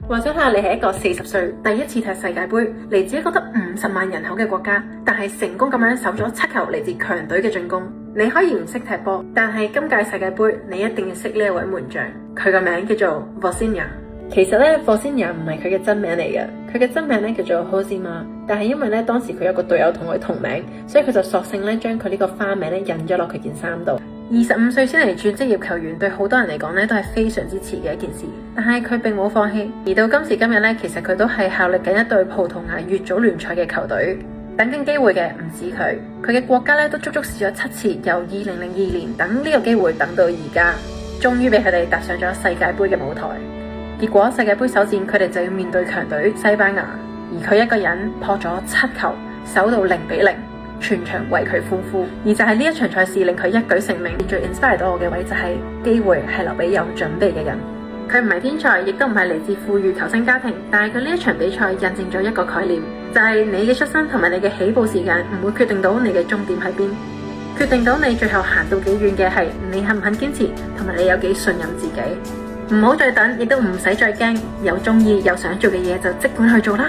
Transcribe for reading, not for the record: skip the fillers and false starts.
或者下你係一個40歲第一次踢世界盃，嚟自一個得50萬人口嘅國家，但係成功咁樣守咗7球嚟自強隊嘅進攻。你可以唔識踢波，但係今屆世界盃你一定要識呢一位門將，佢個名叫做 Vozinha。其實咧 Vozinha 唔係佢嘅真名嚟嘅，佢嘅真名咧叫做 Josimar， 但係因為咧當時佢有個隊友同佢同名，所以佢就索性咧將佢呢個花名咧印咗落佢件衫度。25歲先嚟轉職業球員，對好多人嚟講咧都係非常之遲嘅一件事，但係佢並冇放棄，而到今時今日咧，其實佢都係效力緊一隊葡萄牙乙組聯賽嘅球隊。等緊機會嘅唔止佢，佢嘅國家咧都足足試咗7次，由2002年等呢個機會等到而家，終於俾佢哋踏上咗世界盃嘅舞台。結果世界盃首戰佢哋就要面對強隊西班牙，而佢一個人撲咗7球，守到0-0，全場為佢歡呼。而就係呢一場賽事令佢一舉成名。最 inspire 到我嘅位就係機會係留俾有準備嘅人。佢唔係天才，亦都唔係嚟自富裕求生家庭，但係佢呢一場比賽印證咗一個概念，就係你嘅出身同埋你嘅起步時間唔會決定到你嘅終點喺邊，決定到你最後行到幾遠嘅係你肯唔肯堅持，同埋你有幾信任自己。唔好再等，亦都唔使再驚，有中意有想做嘅嘢就即管去做啦。